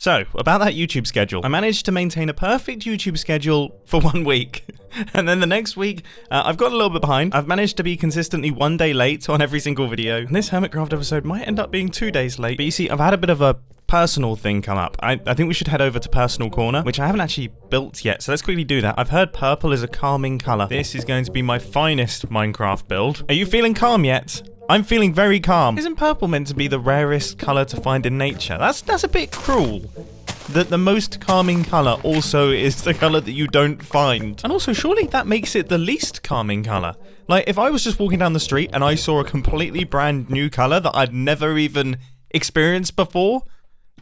So, about that YouTube schedule. I managed to maintain a perfect YouTube schedule for 1 week. And then the next week, I've got a little bit behind. I've managed to be consistently 1 day late on every single video. And this Hermitcraft episode might end up being 2 days late. But you see, I've had a bit of a personal thing come up. I think we should head over to Personal Corner, which I haven't actually built yet. So let's quickly do that. I've heard purple is a calming color. This is going to be my finest Minecraft build. Are you feeling calm yet? I'm feeling very calm. Isn't purple meant to be the rarest color to find in nature? That's a bit cruel. That the most calming color also is the color that you don't find. And also, surely that makes it the least calming color. Like, if I was just walking down the street and I saw a completely brand new color that I'd never even experienced before,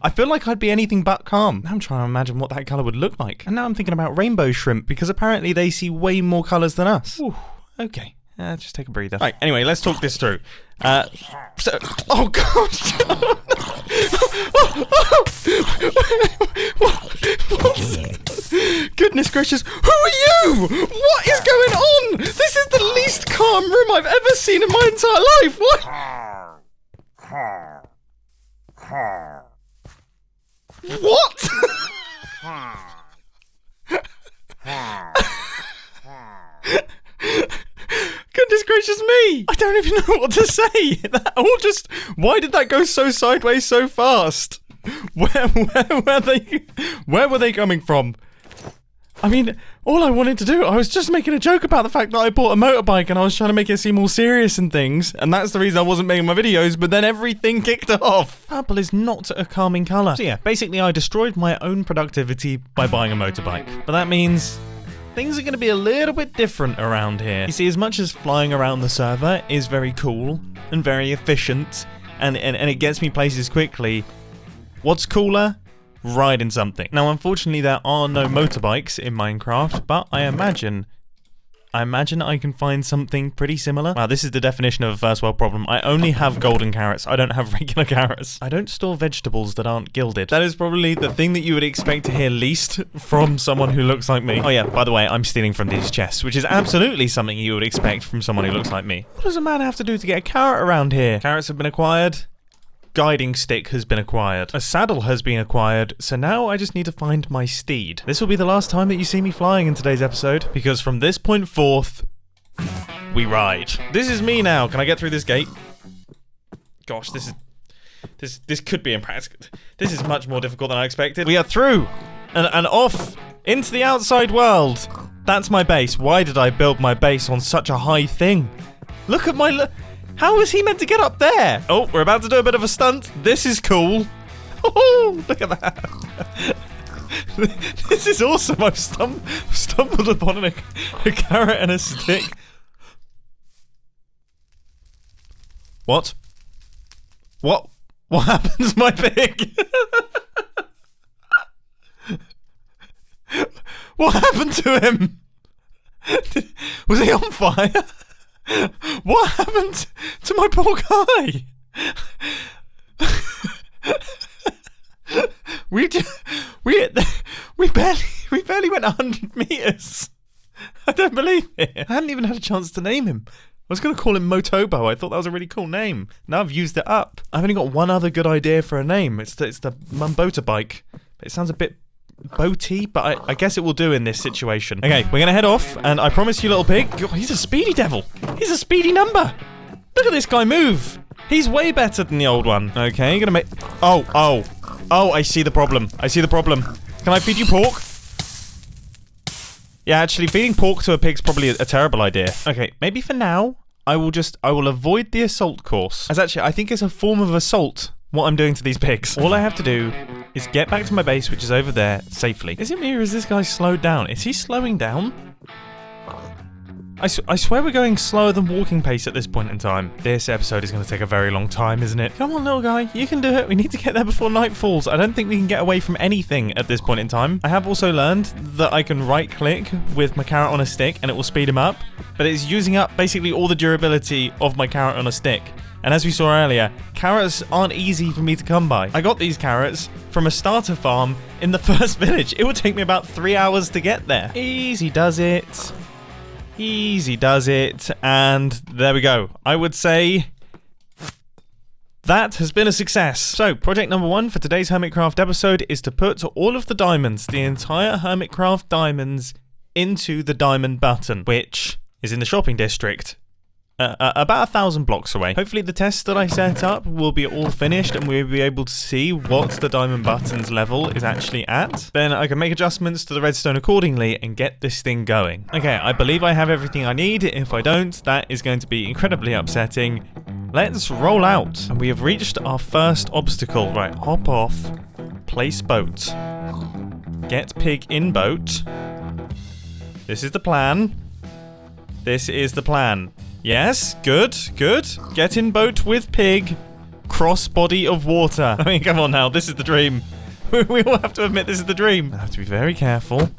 I feel like I'd be anything but calm. Now I'm trying to imagine what that color would look like. And now I'm thinking about rainbow shrimp, because apparently they see way more colors than us. Ooh, okay. Just take a breather. Right, anyway, let's talk this through. Oh gosh! Goodness gracious, who are you? What is going on? This is the least calm room I've ever seen in my entire life. What? Goodness gracious me! I don't even know what to say. Why did that go so sideways so fast? Where were they coming from? I mean, all I wanted to do, I was just making a joke about the fact that I bought a motorbike and I was trying to make it seem all serious and things, and that's the reason I wasn't making my videos, but then everything kicked off. Purple is not a calming colour. So yeah, basically I destroyed my own productivity by buying a motorbike. But that means things are going to be a little bit different around here. You see, as much as flying around the server is very cool and very efficient, and it gets me places quickly, what's cooler? Riding something. Now, unfortunately, there are no motorbikes in Minecraft, but I imagine I can find something pretty similar. Wow, this is the definition of a first world problem. I only have golden carrots. I don't have regular carrots. I don't store vegetables that aren't gilded. That is probably the thing that you would expect to hear least from someone who looks like me. Oh yeah, by the way, I'm stealing from these chests, which is absolutely something you would expect from someone who looks like me. What does a man have to do to get a carrot around here? Carrots have been acquired. Guiding stick has been acquired. A saddle has been acquired, so now I just need to find my steed. This will be the last time that you see me flying in today's episode, because from this point forth, we ride. This is me now. Can I get through this gate? Gosh, this could be impractical. This is much more difficult than I expected. We are through and off into the outside world. That's my base. Why did I build my base on such a high thing? Look at my how was he meant to get up there? Oh, we're about to do a bit of a stunt. This is cool. Oh, look at that. This is awesome. I've stumbled upon a carrot and a stick. What? What happened to my pig? What happened to him? Was he on fire? What happened to my poor guy? we barely went 100 meters. I don't believe it. I hadn't even had a chance to name him. I was going to call him Motobo. I thought that was a really cool name. Now I've used it up. I've only got one other good idea for a name. It's the Mumbo bike. It sounds a bit boaty, but I guess it will do in this situation. Okay, we're gonna head off, and I promise you, little pig, God, he's a speedy devil. He's a speedy number. Look at this guy move. He's way better than the old one. Okay, gonna make... Oh, I see the problem. Can I feed you pork? Yeah, actually, feeding pork to a pig's probably a terrible idea. Okay, maybe for now, I will avoid the assault course. As actually, I think it's a form of assault, what I'm doing to these pigs. All I have to do is get back to my base, which is over there, safely. Is it me or is this guy slowed down? Is he slowing down? I swear we're going slower than walking pace at this point in time. This episode is going to take a very long time, isn't it? Come on, little guy. You can do it. We need to get there before night falls. I don't think we can get away from anything at this point in time. I have also learned that I can right-click with my carrot on a stick and it will speed him up. But it's using up basically all the durability of my carrot on a stick. And as we saw earlier, carrots aren't easy for me to come by. I got these carrots from a starter farm in the first village. It would take me about 3 hours to get there. Easy does it. Easy does it. And there we go. I would say That has been a success. So, project number 1 for today's Hermitcraft episode is to put all of the diamonds, the entire Hermitcraft diamonds, into the diamond button, which is in the shopping district. About 1,000 blocks away. Hopefully the tests that I set up will be all finished and we'll be able to see what the diamond button's level is actually at. Then I can make adjustments to the redstone accordingly and get this thing going. Okay, I believe I have everything I need. If I don't, that is going to be incredibly upsetting. Let's roll out. And we have reached our first obstacle. Right, hop off, place boat, get pig in boat. This is the plan. This is the plan. Yes, good, good. Get in boat with pig. Cross body of water. I mean, come on now, this is the dream. We all have to admit this is the dream. I have to be very careful.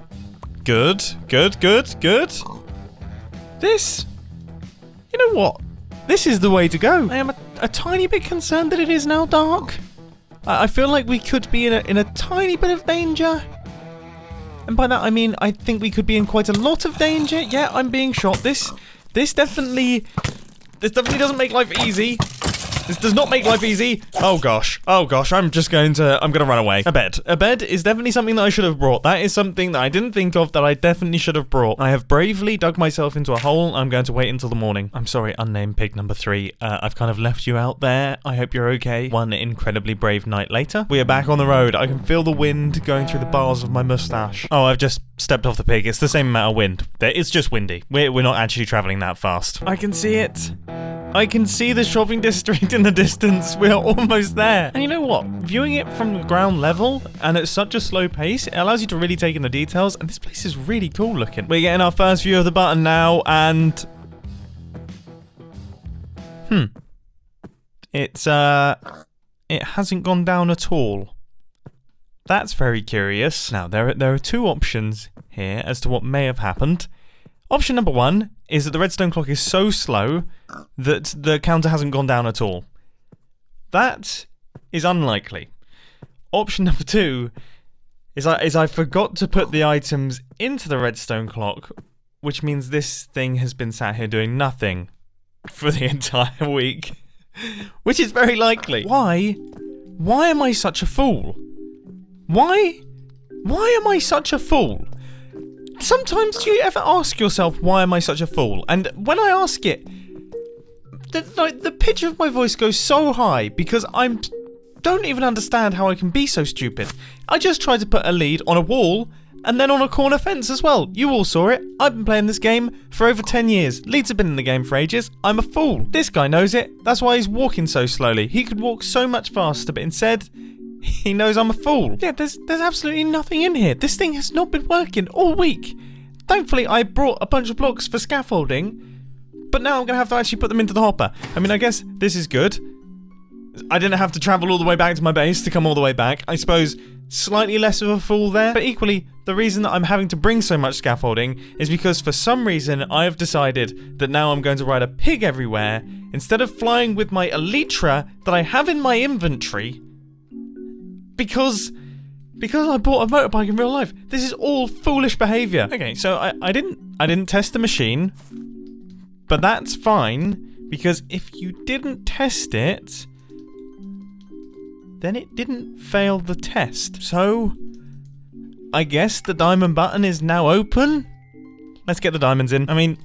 Good, good, good, good. This, you know what? This is the way to go. I am a tiny bit concerned that it is now dark. I feel like we could be in a tiny bit of danger. And by that I mean, I think we could be in quite a lot of danger. Yeah, I'm being shot. This definitely doesn't make life easy. This does not make life easy. Oh gosh, I'm gonna run away. A bed is definitely something that I should have brought. That is something that I didn't think of that I definitely should have brought. I have bravely dug myself into a hole. I'm going to wait until the morning. I'm sorry, unnamed pig number 3. I've kind of left you out there. I hope you're okay. One incredibly brave night later, we are back on the road. I can feel the wind going through the bars of my mustache. Oh, I've just stepped off the pig. It's the same amount of wind. It's just windy. We're not actually traveling that fast. I can see it. I can see the shopping district in the distance. We are almost there. And you know what? Viewing it from the ground level and at such a slow pace, it allows you to really take in the details. And this place is really cool looking. We're getting our first view of the button now, and it hasn't gone down at all. That's very curious. Now there are 2 options here as to what may have happened. Option number 1 is that the redstone clock is so slow that the counter hasn't gone down at all. That is unlikely. Option number 2 is I forgot to put the items into the redstone clock, which means this thing has been sat here doing nothing for the entire week, which is very likely. Why am I such a fool? Why am I such a fool? Sometimes do you ever ask yourself, why am I such a fool? And when I ask it, the pitch of my voice goes so high because I don't even understand how I can be so stupid. I just tried to put a lead on a wall and then on a corner fence as well. You all saw it. I've been playing this game for over 10 years. Leads have been in the game for ages. I'm a fool. This guy knows it. That's why he's walking so slowly. He could walk so much faster, but instead he knows I'm a fool. Yeah, there's absolutely nothing in here. This thing has not been working all week. Thankfully, I brought a bunch of blocks for scaffolding, but now I'm going to have to actually put them into the hopper. I mean, I guess this is good. I didn't have to travel all the way back to my base to come all the way back. I suppose slightly less of a fool there. But equally, the reason that I'm having to bring so much scaffolding is because for some reason, I have decided that now I'm going to ride a pig everywhere instead of flying with my Elytra that I have in my inventory. Because I bought a motorbike in real life. This is all foolish behavior. Okay, so I didn't test the machine, but that's fine because if you didn't test it, then it didn't fail the test. So I guess the diamond button is now open. Let's get the diamonds in. I mean,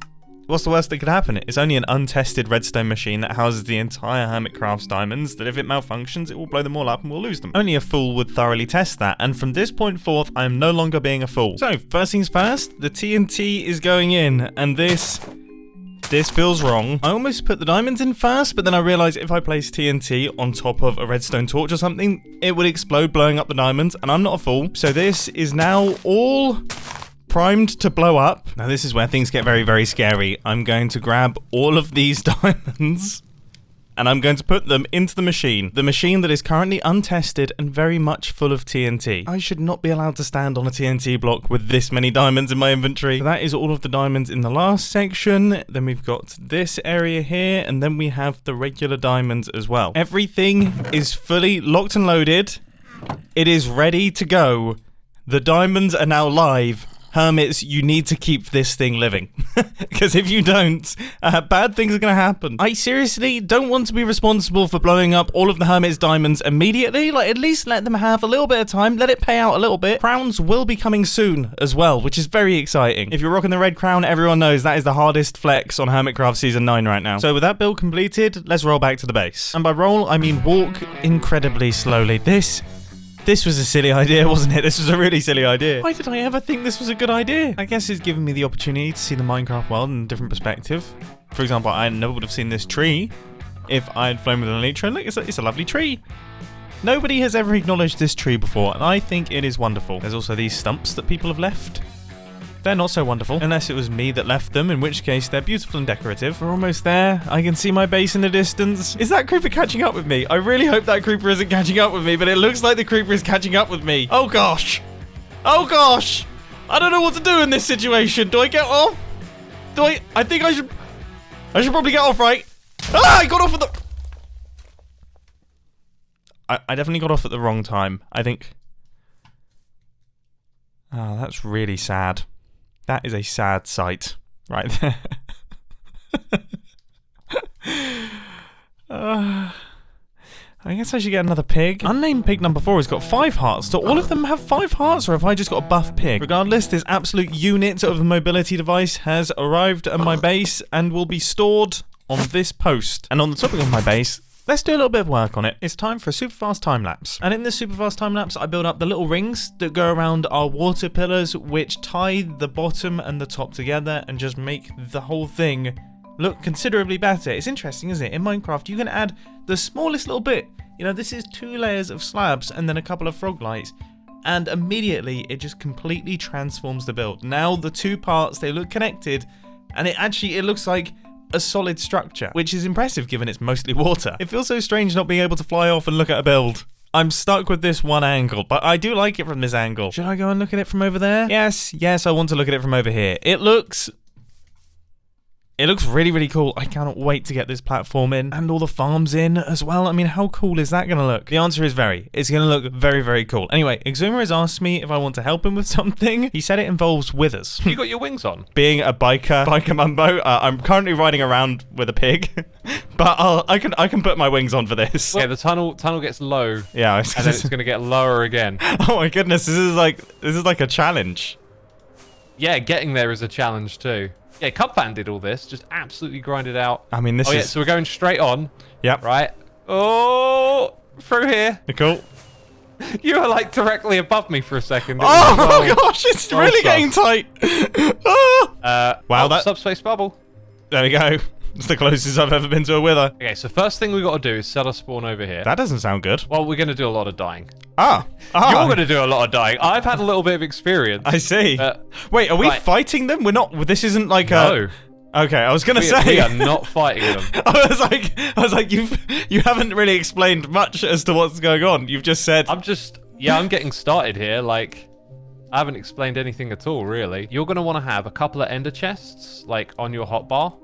what's the worst that could happen? It's only an untested redstone machine that houses the entire Hermitcraft's diamonds that if it malfunctions, it will blow them all up and we'll lose them. Only a fool would thoroughly test that, and from this point forth, I am no longer being a fool. So, first things first, the TNT is going in, and this feels wrong. I almost put the diamonds in first, but then I realised if I place TNT on top of a redstone torch or something, it would explode, blowing up the diamonds, and I'm not a fool. So this is now all primed to blow up. Now this is where things get very, very scary. I'm going to grab all of these diamonds and I'm going to put them into the machine. The machine that is currently untested and very much full of TNT. I should not be allowed to stand on a TNT block with this many diamonds in my inventory. So that is all of the diamonds in the last section. Then we've got this area here, and then we have the regular diamonds as well. Everything is fully locked and loaded. It is ready to go. The diamonds are now live. hermits, you need to keep this thing living. Because if you don't, bad things are going to happen. I seriously don't want to be responsible for blowing up all of the hermits' diamonds immediately. Like, at least let them have a little bit of time. Let it pay out a little bit. Crowns will be coming soon as well, which is very exciting. If you're rocking the red crown, everyone knows that is the hardest flex on Hermitcraft Season 9 right now. So with that build completed, let's roll back to the base. And by roll, I mean walk incredibly slowly. This was a silly idea, wasn't it? This was a really silly idea. Why did I ever think this was a good idea? I guess it's given me the opportunity to see the Minecraft world in a different perspective. For example, I never would have seen this tree if I had flown with an Elytra. And look, it's a lovely tree. Nobody has ever acknowledged this tree before, and I think it is wonderful. There's also these stumps that people have left. They're not so wonderful, unless it was me that left them, in which case they're beautiful and decorative. We're almost there. I can see my base in the distance. Is that creeper catching up with me? I really hope that creeper isn't catching up with me, but it looks like the creeper is catching up with me. Oh gosh. Oh gosh. I don't know what to do in this situation. Do I get off? I think I should probably get off, right? Ah, I got off at the... I definitely got off at the wrong time. I think... Oh, that's really sad. That is a sad sight right there. I guess I should get another pig. Unnamed pig number 4 has got 5 hearts. Do all of them have 5 hearts, or have I just got a buff pig? Regardless, this absolute unit of the mobility device has arrived at my base and will be stored on this post. And on the topic of my base, let's do a little bit of work on it. It's time for a super fast time lapse. And in this super fast time lapse, I build up the little rings that go around our water pillars, which tie the bottom and the top together and just make the whole thing look considerably better. It's interesting, isn't it? In Minecraft, you can add the smallest little bit. You know, this is 2 layers of slabs and then a couple of frog lights. And immediately, it just completely transforms the build. Now, the 2 parts, they look connected, and it looks like a solid structure, which is impressive given it's mostly water. It feels so strange not being able to fly off and look at a build. I'm stuck with this one angle, but I do like it from this angle. Should I go and look at it from over there? Yes, I want to look at it from over here. It looks really, really cool. I cannot wait to get this platform in and all the farms in as well. I mean, how cool is that going to look? The answer is very. It's going to look very, very cool. Anyway, Exuma has asked me if I want to help him with something. He said it involves withers. You got your wings on? Being a biker Mumbo, I'm currently riding around with a pig, but I can put my wings on for this. Yeah, the tunnel gets low. Yeah, and then it's going to get lower again. Oh my goodness, this is like a challenge. Yeah, getting there is a challenge too. Yeah, Cubfan did all this, just absolutely grinded out. I mean, this is... yeah, so we're going straight on. Yep. Right. Oh, through here. Cool. You were like directly above me for a second. Oh my gosh, it's really getting tight. Wow, that... Subspace bubble. There we go. It's the closest I've ever been to a wither. Okay, so first thing we got to do is set our spawn over here. That doesn't sound good. Well, we're going to do a lot of dying. Ah. You're going to do a lot of dying. I've had a little bit of experience. I see. Wait, are we fighting them? We're not... This isn't like No. Okay, I was gonna say we are not fighting them. I was like, you haven't really explained much as to what's going on. You've just said... I'm getting started here. Like, I haven't explained anything at all, really. You're going to want to have a couple of ender chests, like, on your hotbar.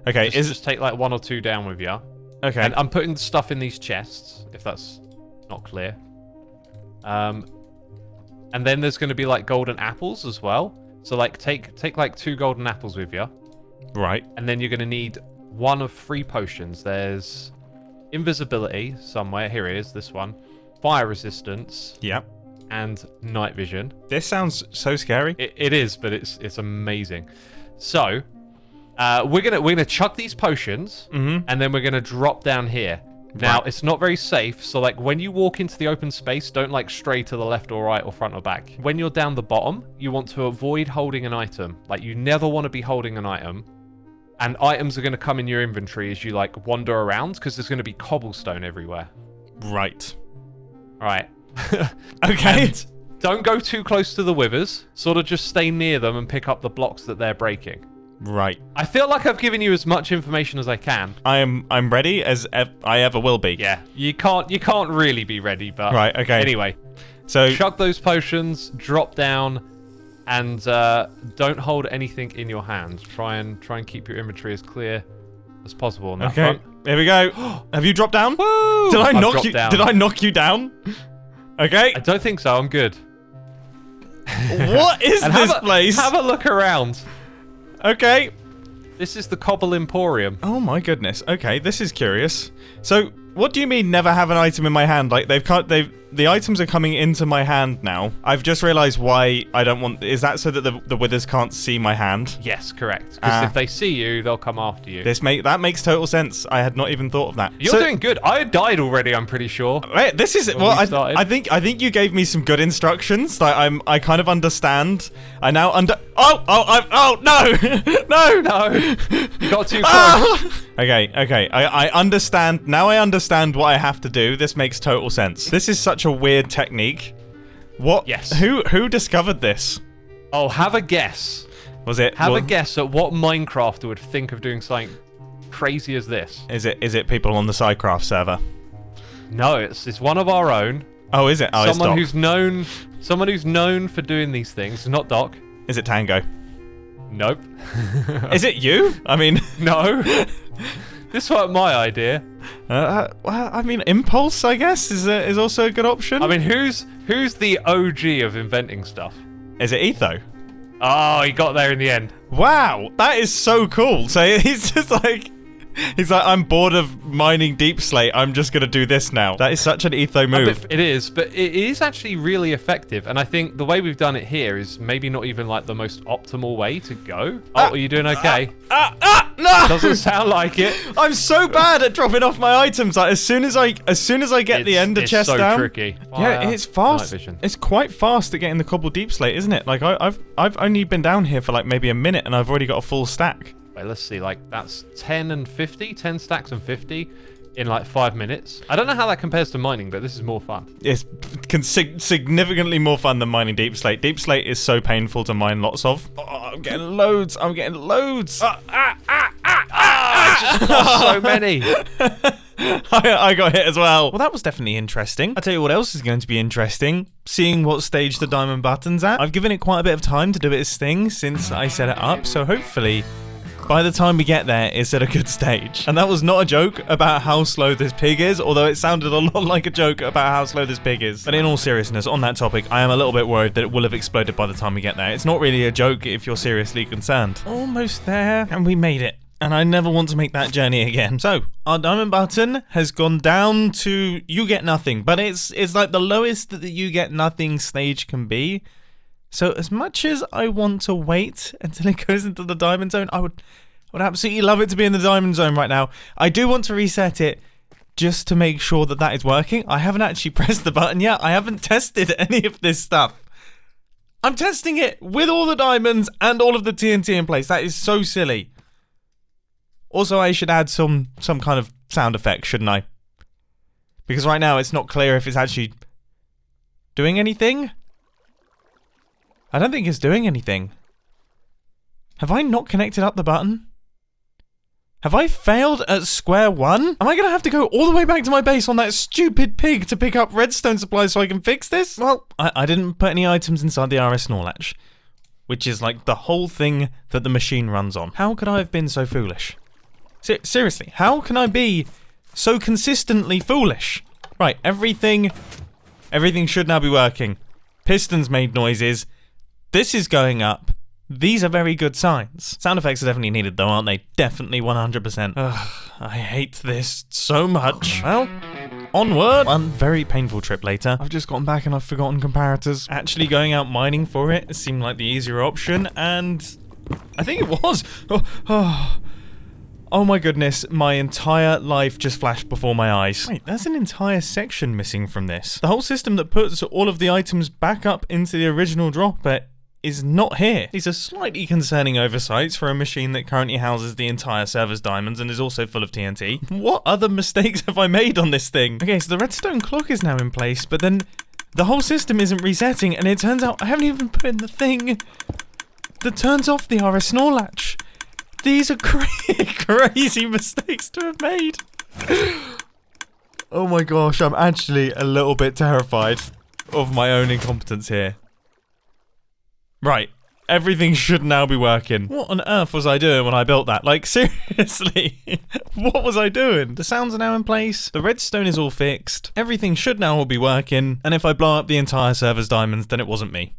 Okay, just take, like, 1 or 2 down with you. Okay. And I'm putting the stuff in these chests, if that's not clear. And then there's going to be, like, golden apples as well. So, like, take like 2 golden apples with you. Right. And then you're going to need 1 of 3 potions. There's invisibility somewhere. Here it is, this one. Fire resistance. Yep. And night vision. This sounds so scary. It is, but it's amazing. So, we're gonna chuck these potions, and then we're gonna drop down here. Now, it's not very safe, so like when you walk into the open space, don't like stray to the left or right or front or back. When you're down the bottom, you want to avoid holding an item. Like, you never want to be holding an item. And items are going to come in your inventory as you like wander around, because there's going to be cobblestone everywhere. Right. Right. Okay. And don't go too close to the withers. Sort of just stay near them and pick up the blocks that they're breaking. Right. I feel like I've given you as much information as I can. I'm ready as I ever will be. Yeah. You can't really be ready, but right. Okay. Anyway, so chuck those potions, drop down, and don't hold anything in your hand. Try and keep your inventory as clear as possible on that front. Here we go. Have you dropped down? Woo! Did I knock dropped you? Down. Did I knock you down? Okay. I don't think so. I'm good. What is this place? Have a look around. Okay. This is the Cobble Emporium. Oh my goodness. Okay, this is curious. So, what do you mean never have an item in my hand? Like the items are coming into my hand now. I've just realized why I don't want. Is that so that the withers can't see my hand? Yes, correct. Because if they see you, they'll come after you. That makes total sense. I had not even thought of that. You're doing good. I died already. I'm pretty sure. Wait, this is I think you gave me some good instructions. Like I kind of understand. I now oh no No, you got too close. Okay. I understand. Now I understand what I have to do. This makes total sense. This is such a weird technique. What? Yes. Who discovered this? Oh, have a guess. Was it? Have a guess at what Minecrafter would think of doing something crazy as this. Is it people on the SciCraft server? No, it's one of our own. Oh, is it? Oh, it's Doc. Someone who's known for doing these things. Not Doc. Is it Tango? Nope. Is it you? I mean, no. This weren't my idea. Well, I mean, Impulse, I guess, is also a good option. I mean, who's the OG of inventing stuff? Is it Etho? Oh, he got there in the end. Wow, that is so cool. So he's just like, I'm bored of mining deepslate. I'm just gonna do this now. That is such an Etho move. It is, but it is actually really effective. And I think the way we've done it here is maybe not even like the most optimal way to go. Oh, are you doing okay? No! Doesn't sound like it. I'm so bad at dropping off my items. Like as soon as I get the ender chest so down. Tricky. Yeah, it's fast. It's quite fast at getting the cobble deepslate, isn't it? Like I've only been down here for like maybe a minute, and I've already got a full stack. Wait, let's see. Like that's 10 stacks and 50 in like 5 minutes. I don't know how that compares to mining, but this is more fun. It's significantly more fun than mining deepslate. Deepslate is so painful to mine lots of. Oh, I'm getting loads. I just lost so many. I got hit as well. Well, that was definitely interesting. I'll tell you what else is going to be interesting. Seeing what stage the diamond button's at. I've given it quite a bit of time to do its thing since I set it up, so hopefully by the time we get there, it's at a good stage. And that was not a joke about how slow this pig is, although it sounded a lot like a joke about how slow this pig is. But in all seriousness, on that topic, I am a little bit worried that it will have exploded by the time we get there. It's not really a joke if you're seriously concerned. Almost there, and we made it. And I never want to make that journey again. So, our diamond button has gone down to you get nothing, but it's like the lowest that the you get nothing stage can be. So as much as I want to wait until it goes into the diamond zone, I would absolutely love it to be in the diamond zone right now. I do want to reset it just to make sure that that is working. I haven't actually pressed the button yet. I haven't tested any of this stuff. I'm testing it with all the diamonds and all of the TNT in place. That is so silly. Also, I should add some kind of sound effect, shouldn't I? Because right now it's not clear if it's actually doing anything. I don't think it's doing anything. Have I not connected up the button? Have I failed at square one? Am I going to have to go all the way back to my base on that stupid pig to pick up redstone supplies so I can fix this? Well, I didn't put any items inside the RS Snorlatch, which is like the whole thing that the machine runs on. How could I have been so foolish? Seriously, how can I be so consistently foolish? Right, everything should now be working. Pistons made noises. This is going up. These are very good signs. Sound effects are definitely needed though, aren't they? Definitely 100%. Ugh, I hate this so much. Well, onward. One very painful trip later. I've just gotten back and I've forgotten comparators. Actually going out mining for it seemed like the easier option, and I think it was. Oh my goodness, my entire life just flashed before my eyes. Wait, there's an entire section missing from this. The whole system that puts all of the items back up into the original dropper is not here. These are slightly concerning oversights for a machine that currently houses the entire server's diamonds and is also full of TNT. What other mistakes have I made on this thing? Okay, so the redstone clock is now in place, but then the whole system isn't resetting, and it turns out I haven't even put in the thing that turns off the RS Snorlatch. These are crazy mistakes to have made. Oh my gosh, I'm actually a little bit terrified of my own incompetence here. Right, everything should now be working. What on earth was I doing when I built that? Like, seriously, what was I doing? The sounds are now in place, the redstone is all fixed, everything should now all be working, and if I blow up the entire server's diamonds, then it wasn't me.